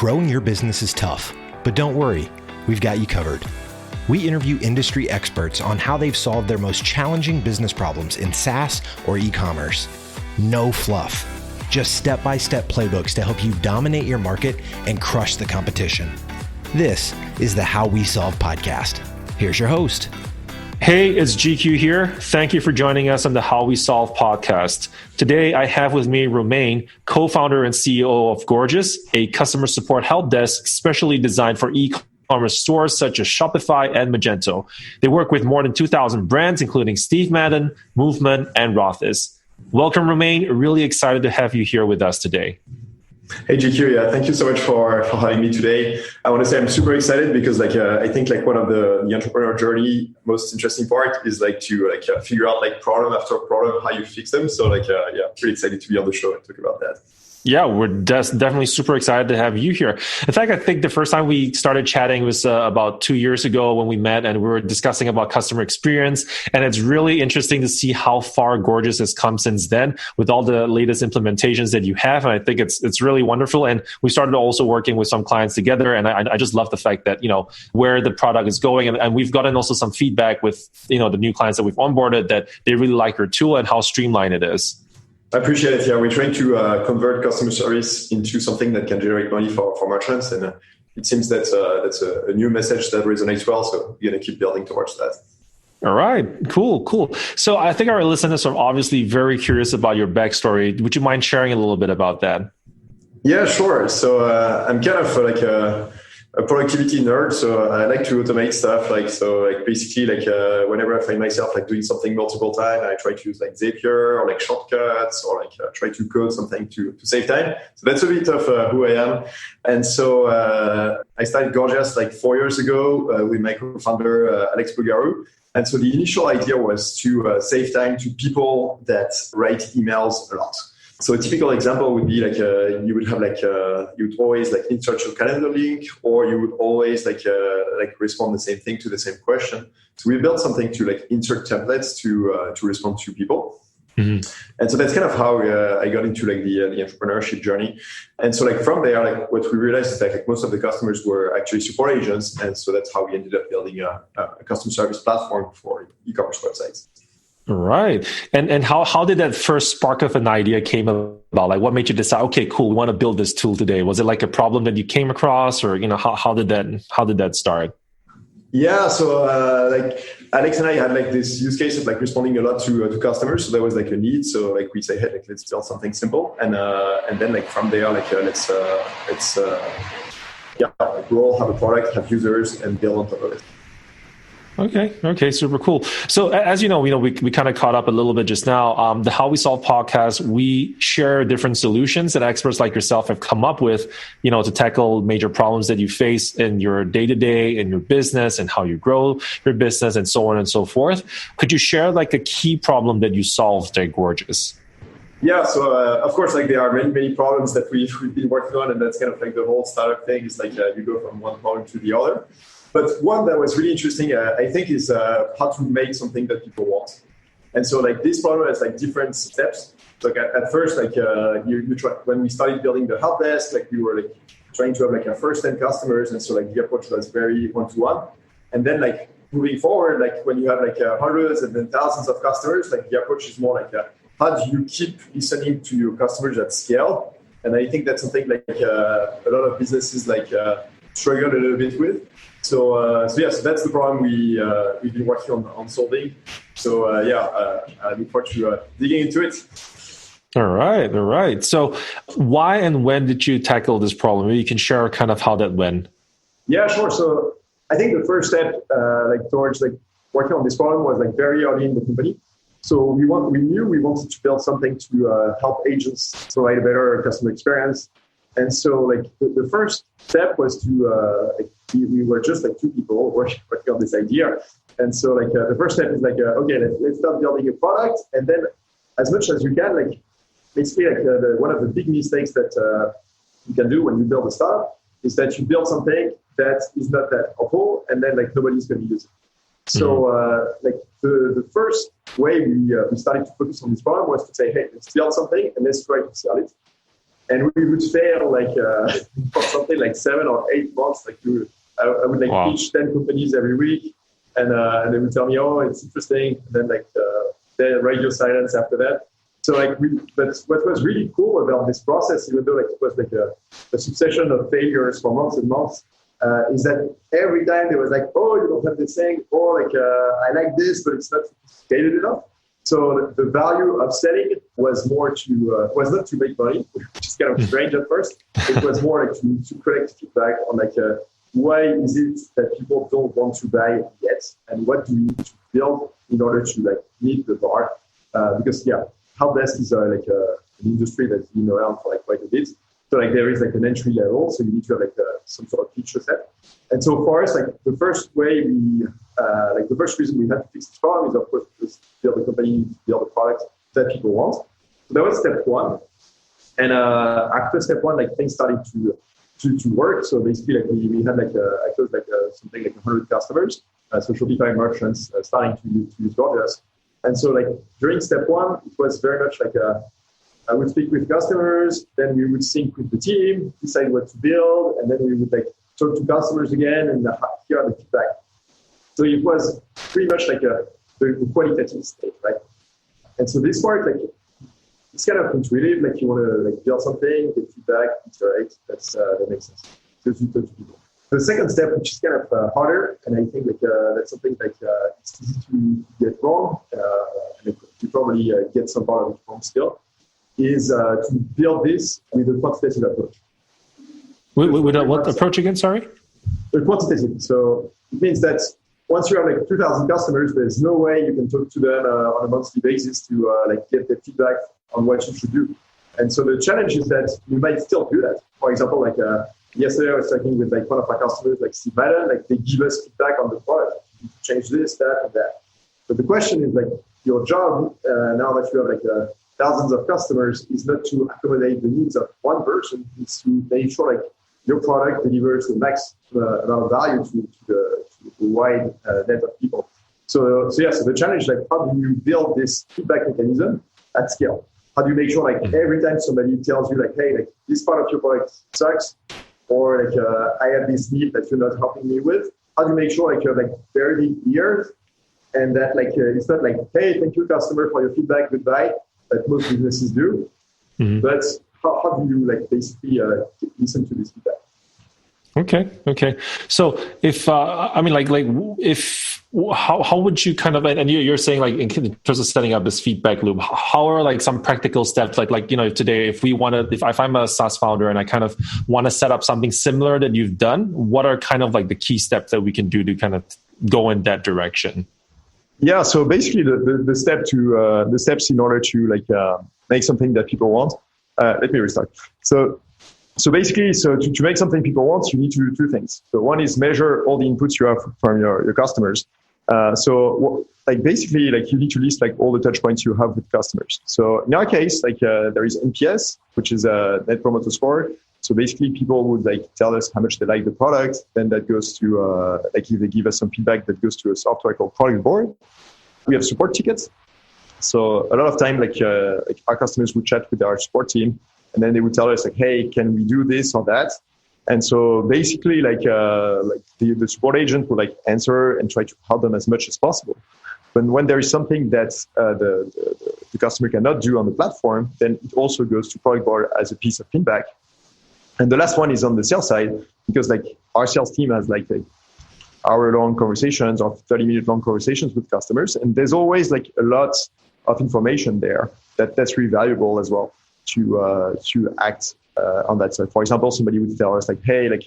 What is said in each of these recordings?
Growing your business is tough, but don't worry, we've got you covered. We interview industry experts on how they've solved their most challenging business problems in SaaS or e-commerce. No fluff, just step-by-step playbooks to help you dominate your market and crush the competition. This is the How We Solve podcast. Here's your host. Hey, it's GQ here. Thank you for joining us on the How We Solve podcast. Today, I have with me Romain, co-founder and CEO of Gorgias, a customer support help desk specially designed for e-commerce stores such as Shopify and Magento. They work with more than 2,000 brands, including Steve Madden, Movement, and Rothy's. Welcome, Romain. Really excited to have you here with us today. Hey GQ, yeah, thank you so much for having me today. I want to say I'm super excited because I think one of the entrepreneur journey most interesting part is to figure out problem after problem how you fix them. So pretty excited to be on the show and talk about that. Yeah, we're definitely super excited to have you here. In fact, I think the first time we started chatting was about 2 years ago when we met and we were discussing about customer experience. And it's really interesting to see how far Gorgias has come since then with all the latest implementations that you have. And I think it's really wonderful. And we started also working with some clients together. And I just love the fact that, where the product is going. And we've gotten also some feedback with, the new clients that we've onboarded that they really like your tool and how streamlined it is. I appreciate it. Yeah, we're trying to convert customer service into something that can generate money for merchants. And it seems that's a new message that resonates well. So we're going to keep building towards that. All right, cool. So I think our listeners are obviously very curious about your backstory. Would you mind sharing a little bit about that? Yeah, sure. So I'm kind of a productivity nerd, so I like to automate stuff. Basically, whenever I find myself doing something multiple times, I try to use Zapier or shortcuts or try to code something to save time. So that's a bit of who I am. And so I started Gorgias 4 years ago with my co-founder Alex Bogaru. And so the initial idea was to save time to people that write emails a lot. So a typical example would be you would have you would always insert your calendar link, or you would always respond the same thing to the same question. So we built something to insert templates to respond to people. Mm-hmm. And so that's kind of how I got into the entrepreneurship journey. And so from there, what we realized is that most of the customers were actually support agents, and so that's how we ended up building a customer service platform for e-commerce websites. Right. And how did that first spark of an idea came about? What made you decide, okay, cool, we want to build this tool today? Was it a problem that you came across, or how did that start? Yeah, so Alex and I had this use case of responding a lot to customers. So there was a need. So we say, hey, let's build something simple, and then from there, let's we all have a product, have users, and build on top of it. Okay, super cool. So as you know, we kind of caught up a little bit just now. The How We Solve podcast, we share different solutions that experts like yourself have come up with, to tackle major problems that you face in your day-to-day, in your business, and how you grow your business, and so on and so forth. Could you share a key problem that you solved at Gorgias? Yeah, so of course, there are many problems that we've been working on, and that's kind of the whole startup thing is you go from one problem to the other. But one that was really interesting, I think, is how to make something that people want. And so, this problem has different steps. At first, you try, when we started building the help desk, we were trying to have our first 10 customers, and so the approach was very one-to-one. And then moving forward, when you have hundreds and then thousands of customers, the approach is more how do you keep listening to your customers at scale? And I think that's something a lot of businesses struggle a little bit with. So that's the problem we've been working on solving. So I look forward to digging into it. All right. So why and when did you tackle this problem? Maybe you can share kind of how that went. Yeah, sure. So I think the first step towards working on this problem was very early in the company. So we knew we wanted to build something to help agents provide a better customer experience. And so the first step was to we were just two people working on this idea. And so the first step is okay, let's start building a product, and then as much as you can basically one of the big mistakes that you can do when you build a startup is that you build something that is not that awful, and then nobody's going to use it. So the first way we started to focus on this problem was to say, hey, let's build something and let's try to sell it. and we would fail like for something like 7 or 8 months. Like I would like pitch 10 companies every week, and they would tell me, oh, it's interesting, and then like then radio silence after that. So like but what was really cool about this process, even though like it was like a succession of failures for months and months, is that every time there was like, oh, you don't have this thing, or like I like this, but it's not sophisticated enough. So the value of selling was more was not to make money, which is kind of strange at first. It was more like to collect feedback on like why is it that people don't want to buy yet, and what do we need to build in order to like meet the bar? Because help desk is like an industry that's been around for like quite a bit. So like there is like an entry level, so you need to have like some sort of feature set. And so for us, like the first way the first reason we had to fix this problem is of course to build a company, build a product that people want. So that was step one. And after step one, like things started to work. So basically, like we had like I closed like something like 100 customers, so Shopify merchants starting to use Gorgias. And so like during step one, it was very much like I would speak with customers, then we would sync with the team, decide what to build, and then we would like talk to customers again and hear the feedback. So it was pretty much like the qualitative state, right? And so this part, like, it's kind of intuitive. Like you want to like build something, get feedback, iterate. That makes sense. So you talk to people. The second step, which is kind of harder, and I think like that's something like it's easy to get wrong, and you probably get some part of it wrong still, is to build this with a quantitative approach. With what approach again? Sorry. The quantitative. So it means that once you have like 2,000 customers, there's no way you can talk to them on a monthly basis to like get the feedback on what you should do. And so the challenge is that you might still do that. For example, like yesterday I was talking with like one of my customers, like Steve Madden, like they give us feedback on the product. You need to change this, that, and that. But the question is like your job now that you have like thousands of customers is not to accommodate the needs of one person. It's to make sure like your product delivers the max amount of value to the wide net of people. So the challenge is like how do you build this feedback mechanism at scale? How do you make sure like every time somebody tells you like, hey, like this part of your product sucks, or like I have this need that you're not helping me with, how do you make sure like you have like very big ears and that like it's not like, hey, thank you customer for your feedback, goodbye, that most businesses do. Mm-hmm. But how do you like basically listen to this feedback? Okay. So if how would you kind of, and you're saying like in terms of setting up this feedback loop, how are like some practical steps like today if I'm a SaaS founder and I kind of want to set up something similar that you've done, what are kind of like the key steps that we can do to kind of go in that direction? Yeah, so basically the steps in order to like make something that people want. Let me restart. So basically, to make something people want, you need to do two things. So one is measure all the inputs you have from your customers. Basically, like you need to list like all the touch points you have with customers. So in our case, like there is NPS, which is a Net Promoter Score. So basically, people would like tell us how much they like the product. Then that goes to like if they give us some feedback, that goes to a software called Product Board. We have support tickets. So a lot of time, like our customers would chat with our support team. And then they would tell us like, hey, can we do this or that? And so basically like the support agent will like answer and try to help them as much as possible. But when there is something that the customer cannot do on the platform, then it also goes to Product Board as a piece of feedback. And the last one is on the sales side, because like our sales team has like hour-long conversations or 30-minute long conversations with customers. And there's always like a lot of information there that's really valuable as well. To act on that side. For example, somebody would tell us like, hey, like,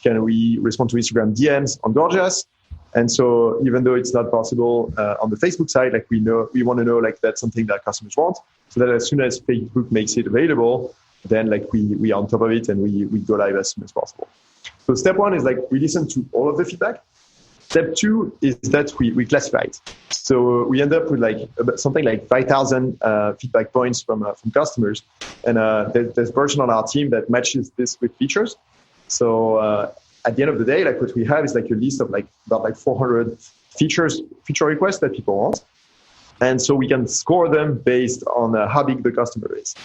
can we respond to Instagram DMs on Gorgias? And so even though it's not possible on the Facebook side, like we want to know like that's something that customers want. So that as soon as Facebook makes it available, then like we are on top of it and we go live as soon as possible. So step one is like we listen to all of the feedback. Step two is that we classify it. So we end up with like something like 5,000 feedback points from customers. And there's a person on our team that matches this with features. So at the end of the day, like what we have is like a list of like about like 400 feature requests that people want. And so we can score them based on how big the customer is.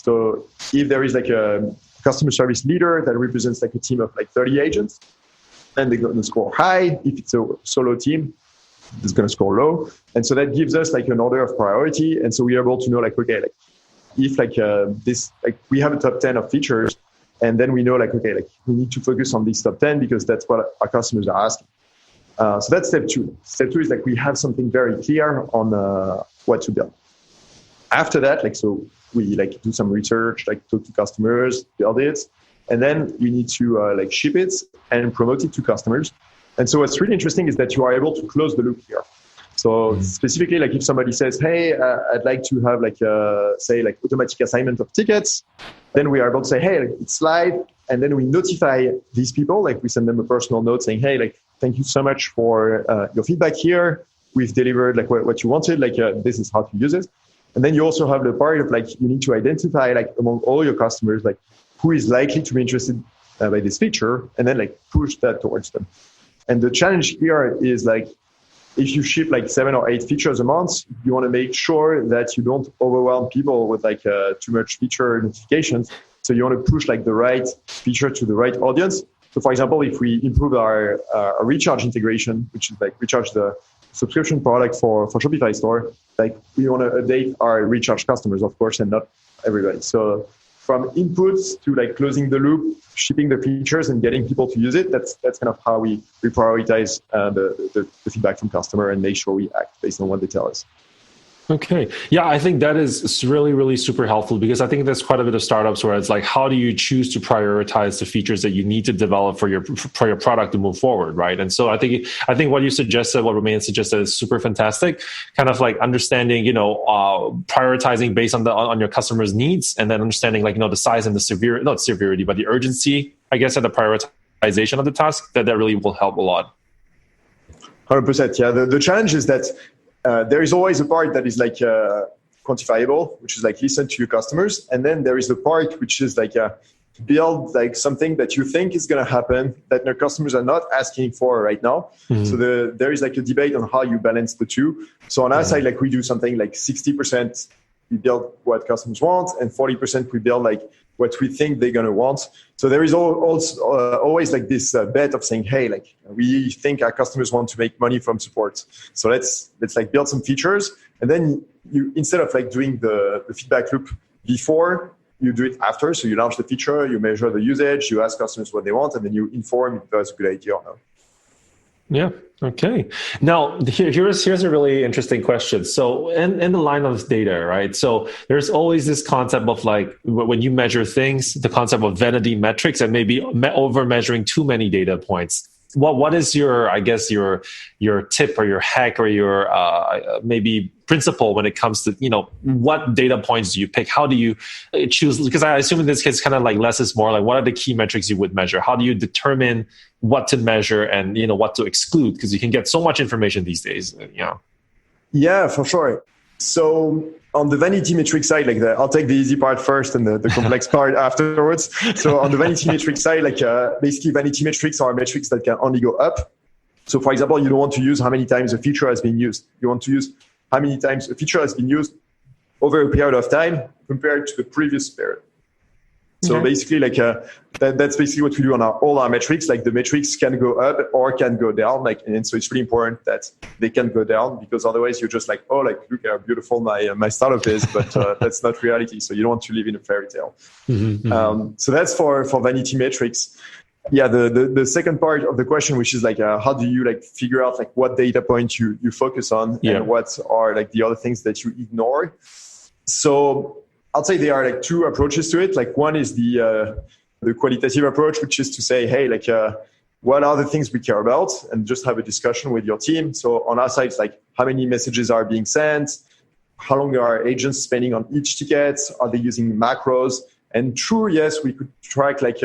So if there is like a customer service leader that represents like a team of like 30 agents, then they're going to score high. If it's a solo team, it's going to score low. And so that gives us like an order of priority. And so we are able to know like, okay, like if like this, like we have a top 10 of features, and then we know like, okay, like we need to focus on these top 10 because that's what our customers are asking. So that's step two. Step two is like we have something very clear on what to build. After that, like, so we like do some research, like talk to customers, build it, and then we need to like ship it and promote it to customers. And so what's really interesting is that you are able to close the loop here. So specifically, like if somebody says, hey, I'd like to have like, say like automatic assignment of tickets, then we are able to say, hey, it's live. And then we notify these people, like we send them a personal note saying, hey, like, thank you so much for your feedback here. We've delivered like what you wanted, like this is how to use it. And then you also have the part of like, you need to identify like among all your customers, like who is likely to be interested by this feature, and then like push that towards them. And the challenge here is like, if you ship like 7 or 8 features a month, you want to make sure that you don't overwhelm people with like too much feature notifications. So you want to push like the right feature to the right audience. So for example, if we improve our recharge integration, which is like recharge the subscription product for Shopify store, like we want to update our recharge customers, of course, and not everybody. So from inputs to like closing the loop, shipping the features and getting people to use it, that's kind of how we prioritize the feedback from customer and make sure we act based on what they tell us. Okay. Yeah, I think that is really, really super helpful, because I think there's quite a bit of startups where it's like, how do you choose to prioritize the features that you need to develop for your product to move forward, right? And so I think what you suggested, what Romain suggested, is super fantastic. Kind of like understanding, prioritizing based on your customers' needs, and then understanding like the size and the not severity, but the urgency, I guess, and the prioritization of the task. That really will help a lot. 100%. Yeah. The challenge is that there is always a part that is like quantifiable, which is like listen to your customers. And then there is the part which is like build like something that you think is going to happen that your customers are not asking for right now. Mm-hmm. So there is like a debate on how you balance the two. So on our side, like we do something like 60% we build what customers want, and 40% we build like what we think they're going to want. So there is also always like this bet of saying, hey, like we think our customers want to make money from support. So let's like build some features. And then you, instead of like doing the feedback loop before, you do it after. So you launch the feature, you measure the usage, you ask customers what they want, and then you inform if that's a good idea or not. Yeah. Okay. Now, here's a really interesting question. So in the line of data, right? So there's always this concept of like, when you measure things, the concept of vanity metrics and maybe over measuring too many data points. What is your tip or your hack or your maybe principle when it comes to, what data points do you pick? How do you choose? Because I assume in this case, kind of like less is more. Like, what are the key metrics you would measure? How do you determine what to measure and, what to exclude? Because you can get so much information these days. Yeah, for sure. So on the Vanity Metrics side, like I'll take the easy part first and the complex part afterwards. So on the Vanity Metrics side, like basically Vanity Metrics are metrics that can only go up. So for example, you don't want to use how many times a feature has been used. You want to use how many times a feature has been used over a period of time compared to the previous period. So basically, like that's basically what we do on all our metrics. Like the metrics can go up or can go down. And so it's really important that they can go down, because otherwise you're just like, oh, like look how beautiful my startup is, but that's not reality. So you don't want to live in a fairy tale. Mm-hmm. So that's for Vanity Metrics. Yeah, the second part of the question, which is like, how do you like figure out like what data points you focus on and what are like the other things that you ignore? So I'd say there are like two approaches to it. Like one is the qualitative approach, which is to say, hey, like what are the things we care about, and just have a discussion with your team. So on our side, it's like how many messages are being sent, how long are agents spending on each ticket, are they using macros? And true, yes, we could track like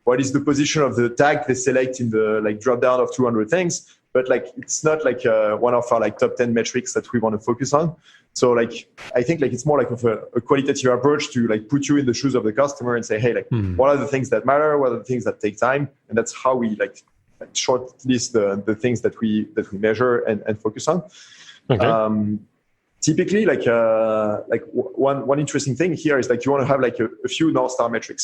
what is the position of the tag they select in the like drop down of 200 things, but like it's not like one of our like top 10 metrics that we want to focus on. So like I think like it's more like a qualitative approach to like put you in the shoes of the customer and say, hey, like what are the things that matter, what are the things that take time, and that's how we like short list the things that we measure and focus on. Okay. typically one interesting thing here is like you want to have like a few North Star metrics.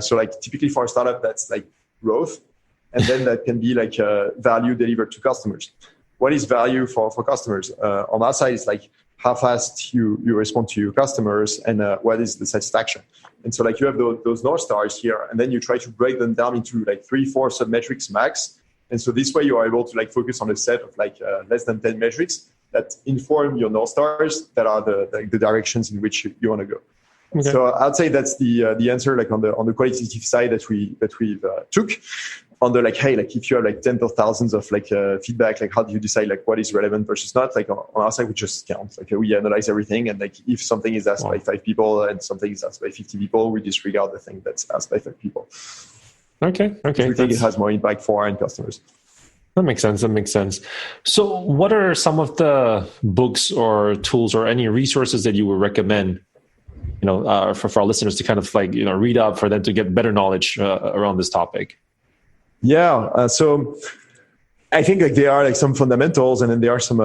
So like typically for a startup, that's like growth. And then that can be like value delivered to customers. What is value for customers? On our side, it's like how fast you respond to your customers and what is the satisfaction. And so like you have those North Stars here, and then you try to break them down into like 3-4 sub-metrics max. And so this way you are able to like focus on a set of like less than 10 metrics that inform your North Stars that are the directions in which you want to go. Okay. So I'd say that's the answer like on the qualitative side that we've took. On the like, hey, like if you have like tens of thousands of like feedback, like how do you decide like what is relevant versus not? Like on our side, we just count. Like we analyze everything, and like if something is asked by 5 people and something is asked by 50 people, we disregard the thing that's asked by 5 people. Okay. We think it has more impact for our end customers. That makes sense. So what are some of the books or tools or any resources that you would recommend, for our listeners to kind of like, read up for them to get better knowledge around this topic? Yeah. So I think like there are like some fundamentals, and then there are some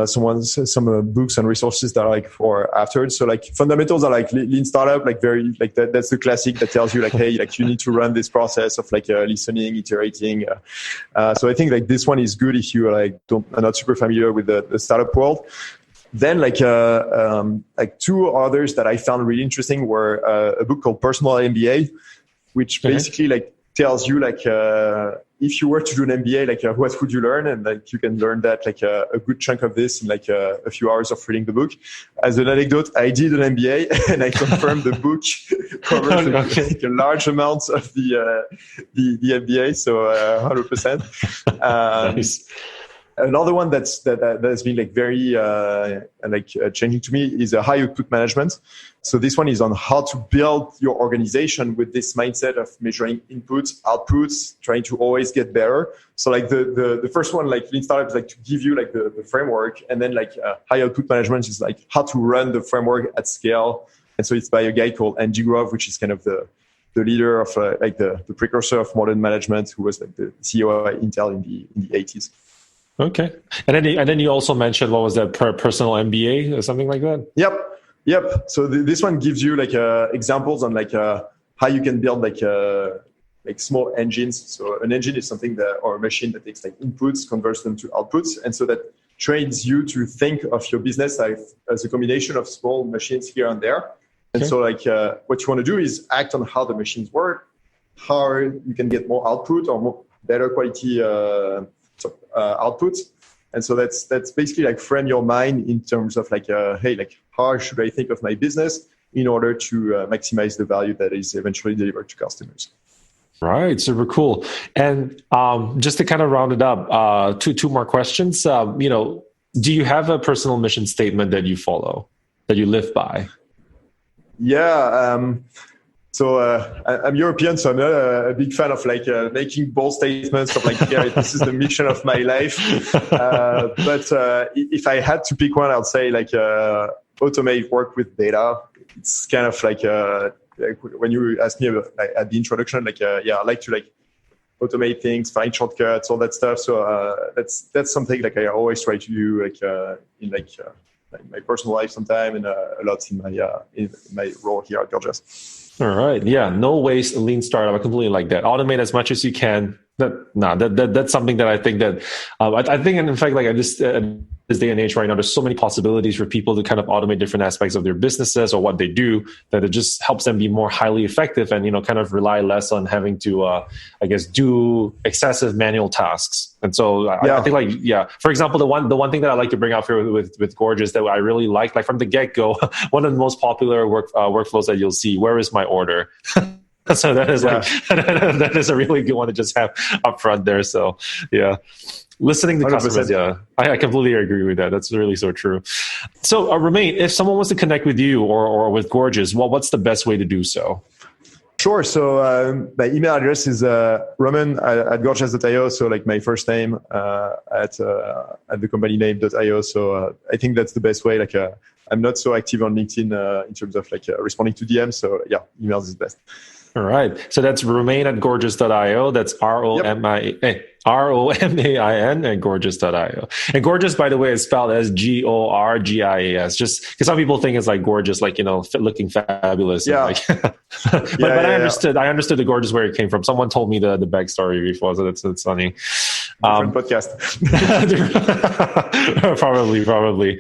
books and resources that are like for afterwards. So like fundamentals are like Lean Startup, like very like that's the classic that tells you like, hey, like you need to run this process of like listening, iterating. So I think like this one is good if you are not super familiar with the startup world. Then like 2 others that I found really interesting were a book called Personal MBA, which basically like tells you like if you were to do an MBA, like what would you learn, and like you can learn that like a good chunk of this in like a few hours of reading the book. As an anecdote, I did an MBA and I confirmed the book covers like a large amount of the MBA, so 100%. Nice. Another one that has been like very changing to me is a high output management. So this one is on how to build your organization with this mindset of measuring inputs, outputs, trying to always get better. So like the first one, like Lean Startup, is like to give you like the framework, and then like high output management is like how to run the framework at scale. And so it's by a guy called Andy Grove, which is kind of the leader of the precursor of modern management, who was like the CEO of Intel in the 80s. Okay. And then you also mentioned, what was that, personal MBA or something like that? Yep. So this one gives you like examples on like how you can build like small engines. So an engine is something or a machine that takes like inputs, converts them to outputs. And so that trains you to think of your business as a combination of small machines here and there. And so like what you want to do is act on how the machines work, how you can get more output or better quality output. And so that's basically like frame your mind in terms of like, hey, like how should I think of my business in order to maximize the value that is eventually delivered to customers. Right. Super cool. And just to kind of round it up, two more questions. Do you have a personal mission statement that you follow, that you live by? Yeah. So I'm European, so I'm not a big fan of like making bold statements of like, yeah, this is the mission of my life. But if I had to pick one, I'd say like automate work with data. It's kind of like when you asked me about, like, at the introduction, like I like to like automate things, find shortcuts, all that stuff. So that's something like I always try to do like in like my personal life sometime, and a lot in my role here at Gorgias. All right. Yeah. No waste, lean startup. I completely like that. Automate as much as you can. That's something that I think that I think, in fact, like this day and age right now, there's so many possibilities for people to kind of automate different aspects of their businesses or what they do, that it just helps them be more highly effective and, kind of rely less on having to, do excessive manual tasks. And so I think for example, the one thing that I like to bring up here with Gorgias that I really like from the get-go, one of the most popular workflows that you'll see, where is my order? So that is that is a really good one to just have up front there. So listening to 100%. Customers, I completely agree with that. That's really so true. So Romain, if someone wants to connect with you or with Gorgias, what's the best way to do so? Sure. So my email address is romain@gorgias.io. So like my first name at the company name.io. So I think that's the best way. Like I'm not so active on LinkedIn in terms of like responding to DMs. So emails is best. All right. So that's Romain@gorgias.io. That's ROMAIN. Romain and Gorgias.io. And Gorgias, by the way, is spelled as Gorgias, just because some people think it's like gorgeous, like, looking fabulous. Yeah. But I understood the Gorgias where it came from. Someone told me the backstory before, so it's funny. Different podcast. Probably.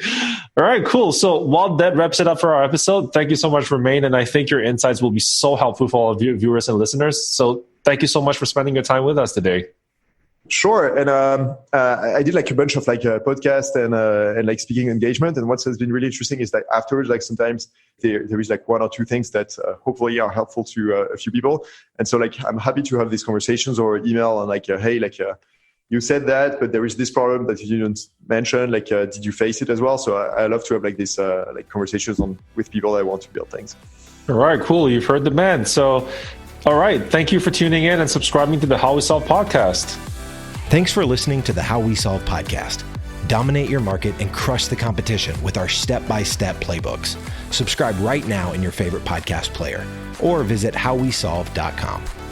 All right, cool. So while that wraps it up for our episode, thank you so much, Romain. And I think your insights will be so helpful for all of you viewers and listeners. So thank you so much for spending your time with us today. Sure. And I did like a bunch of like podcasts and like speaking engagement. And what has been really interesting is that afterwards, like sometimes there is like one or two things that hopefully are helpful to a few people. And so like I'm happy to have these conversations or email and like, hey, like you said that, but there is this problem that you didn't mention. Like, did you face it as well? So I love to have like this like conversations with people that want to build things. All right, cool. You've heard the man. So, all right. Thank you for tuning in and subscribing to the How We Solve podcast. Thanks for listening to the How We Solve podcast. Dominate your market and crush the competition with our step-by-step playbooks. Subscribe right now in your favorite podcast player or visit howwesolve.com.